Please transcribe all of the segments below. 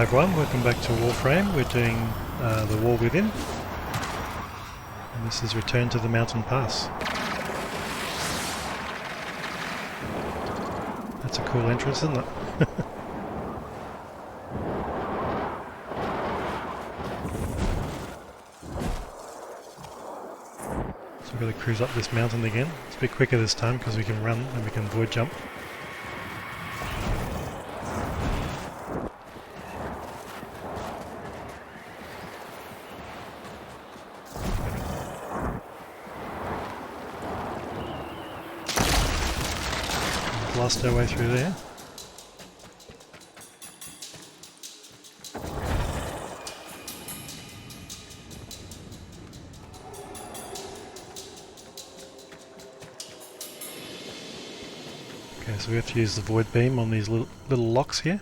Hi everyone, welcome back to Warframe. We're doing the War Within, and this is Return to the Mountain Pass. That's a cool entrance, isn't it? So we've got to cruise up this mountain again. It's a bit quicker this time because we can run and we can void jump. Blast our way through there. Okay, so we have to use the void beam on these little locks here.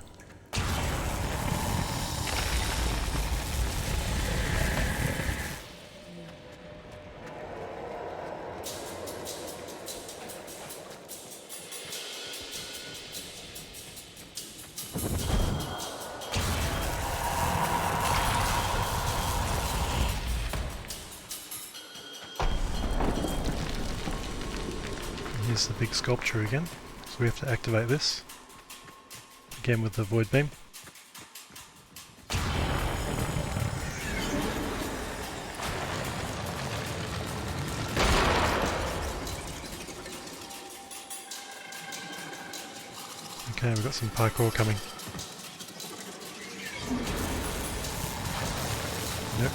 Here's the big sculpture again, so we have to activate this again with the void beam. Okay, we've got some parkour coming. Nope.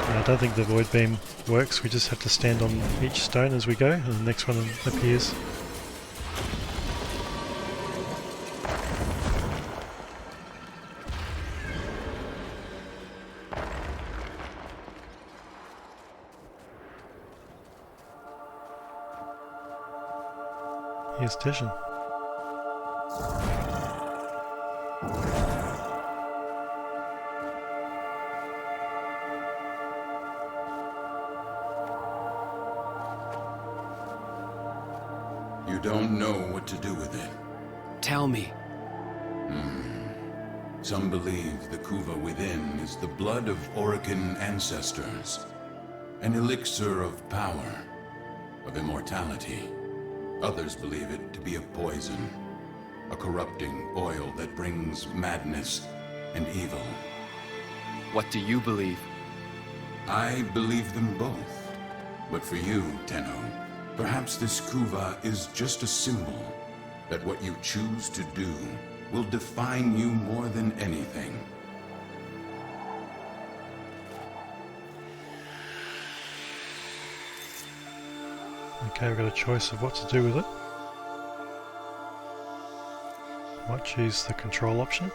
I don't think the void beam works, we just have to stand on each stone as we go and the next one appears. Here's Tishan. You don't know what to do with it. Tell me. Some believe the Kuva within is the blood of Orokin ancestors. An elixir of power, of immortality. Others believe it to be a poison. A corrupting oil that brings madness and evil. What do you believe? I believe them both. But for you, Tenno, perhaps this Kuva is just a symbol that what you choose to do will define you more than anything. Okay, we've got a choice of what to do with it. Might choose the control option.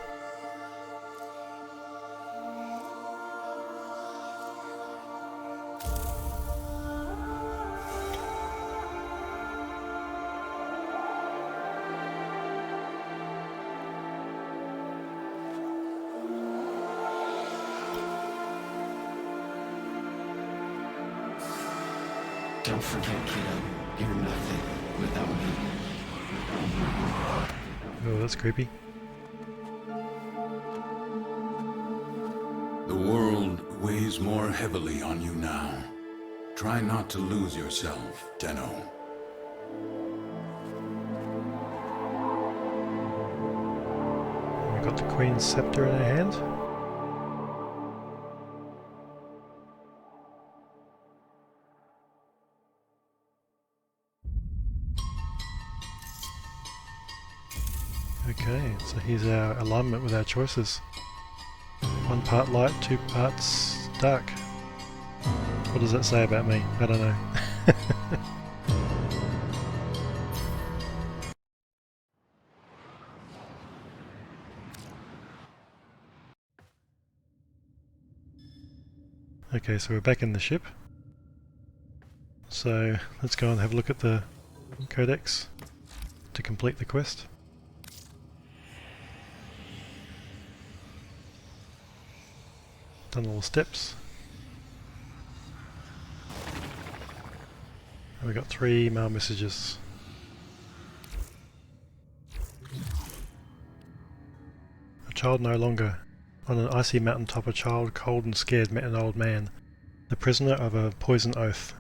Don't forget, kiddo, you're nothing without me. Oh, that's creepy. The world weighs more heavily on you now. Try not to lose yourself, Tenno. We've got the Queen's scepter in her hand. Okay, so here's our alignment with our choices. 1 part light, 2 parts dark. What does that say about me? I don't know. Okay, so we're back in the ship. So let's go and have a look at the codex to complete the quest. Done all the steps. we got 3 email messages. A child no longer. On an icy mountaintop, a child, cold and scared, met an old man, the prisoner of a poison oath.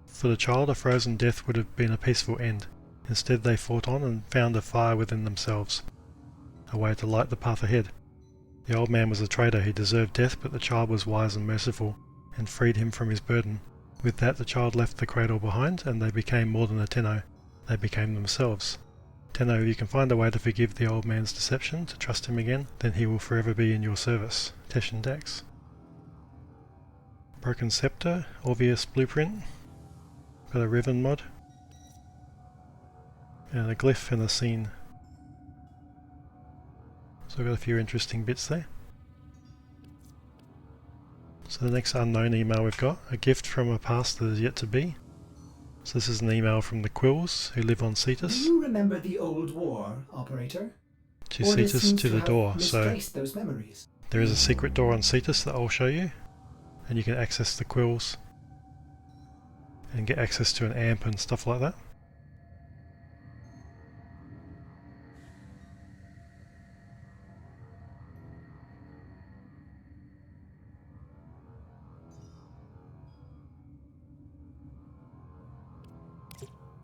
For the child, a frozen death would have been a peaceful end. Instead, they fought on and found a fire within themselves, a way to light the path ahead. The old man was a traitor. He deserved death, but the child was wise and merciful, and freed him from his burden. With that, the child left the cradle behind, and they became more than a Tenno. They became themselves. Tenno, if you can find a way to forgive the old man's deception, to trust him again, then he will forever be in your service. Teshin Dax. Broken Scepter, Obvious Blueprint. Got a Riven mod. And a glyph and a scene. So I've got a few interesting bits there. So the next unknown email we've got, a gift from a past that is yet to be. So this is an email from the Quills, who live on Cetus. Do you remember the old war, Operator? To Orders Cetus seems to the have door. So misplaced those memories. there is a secret door on Cetus that I'll show you. And you can access the Quills. And get access to an amp and stuff like that.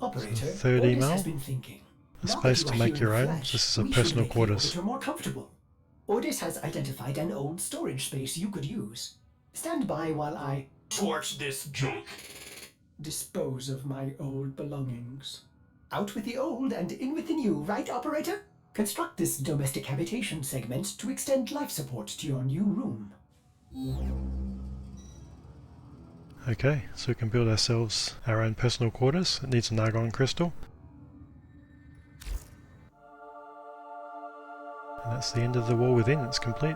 Operator, third Ordis email. has been thinking. A Now space that to you are make here your in own. flesh, This is a we should personal make the quarters. Orbiter more comfortable. Ordis has identified an old storage space you could use. Stand by while I torch this junk. Dispose of my old belongings. Out with the old and in with the new, right, Operator? Construct this domestic habitation segment to extend life support to your new room. Okay, so we can build ourselves our own personal quarters. It needs an argon crystal. And that's the end of the wall within, it's complete.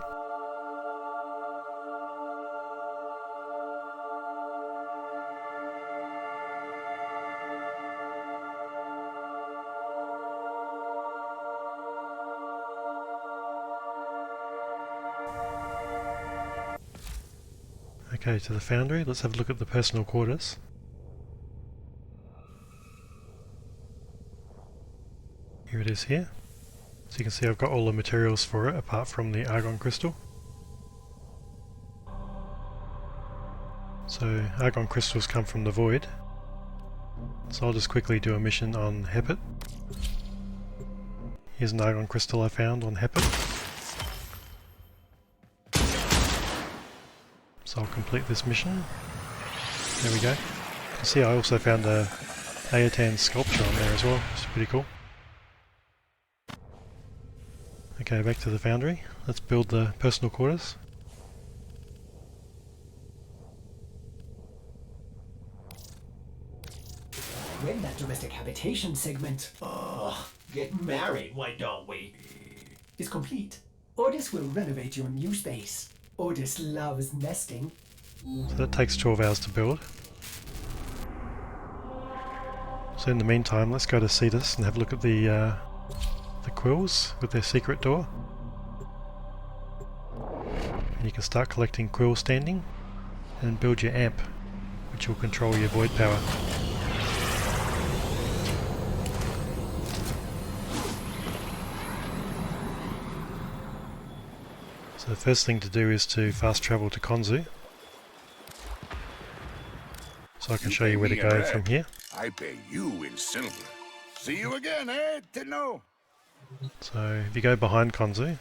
Okay, to the foundry, let's have a look at the personal quarters. Here it is here. So you can see I've got all the materials for it apart from the argon crystal. So argon crystals come from the void. So I'll just quickly do a mission on Hepit. Here's an argon crystal I found on Hepit. So I'll complete this mission. There we go. You can see I also found a Aotan sculpture on there as well, which is pretty cool. Okay, back to the foundry. Let's build the personal quarters. When that domestic habitation segment, get married, why don't we? Is complete, Ordis will renovate your new space. Ordis loves nesting. So that takes 12 hours to build. So in the meantime, let's go to Cetus and have a look at the quills with their secret door. And you can start collecting quill standing and build your amp, which will control your void power. So the first thing to do is to fast travel to Konzu. So I can show you where to go from here. I pay you in silver. See you again, eh, Tenno? So if you go behind Konzu,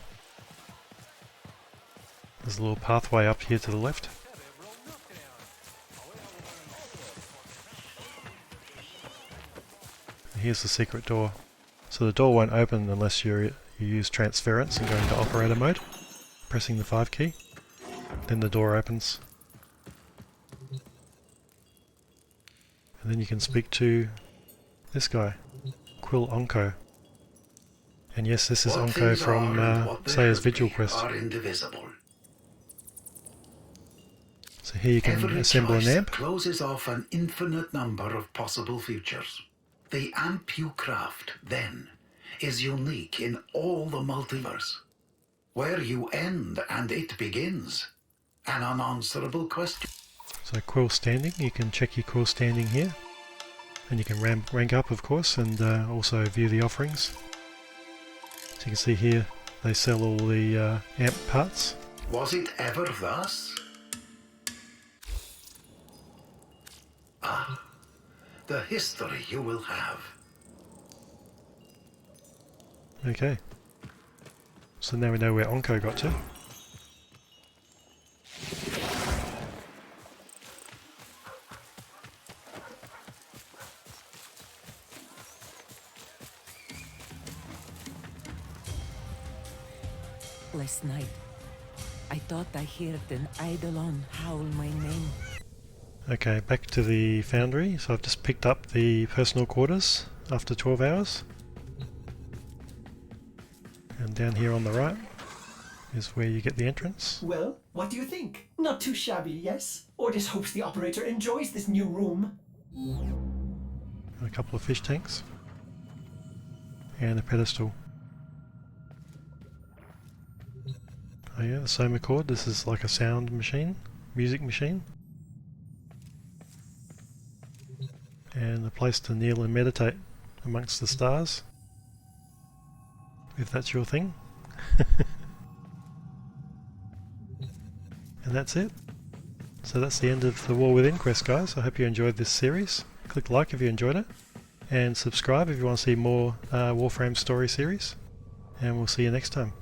there's a little pathway up here to the left. And here's the secret door. So the door won't open unless you use transference and go into operator mode, pressing the 5 key. Then the door opens. And then you can speak to this guy, Quill Onko. And yes, this is Onko from Saya's Vigil Quest. So here you can assemble an amp. Closes off an infinite number of possible futures. The amp you craft, then, is unique in all the multiverse. Where you end and it begins, an unanswerable question. So quill standing, you can check your quill standing here. And you can rank up, of course, and also view the offerings. So you can see here they sell all the amp parts. Was it ever thus? Ah, the history you will have. Okay. So now we know where Onko got to. Last night, I thought I heard an eidolon howl my name. Okay, back to the foundry. So I've just picked up the personal quarters after 12 hours. And down here on the right is where you get the entrance. Well, what do you think? Not too shabby, yes? Ordis hopes the operator enjoys this new room. And a couple of fish tanks. And a pedestal. Oh yeah, the Soma Chord. This is like a sound machine, music machine. And a place to kneel and meditate amongst the stars. If that's your thing. And that's it. So that's the end of the War Within quest, guys. I hope you enjoyed this series. Click like if you enjoyed it. And subscribe if you want to see more Warframe story series. And we'll see you next time.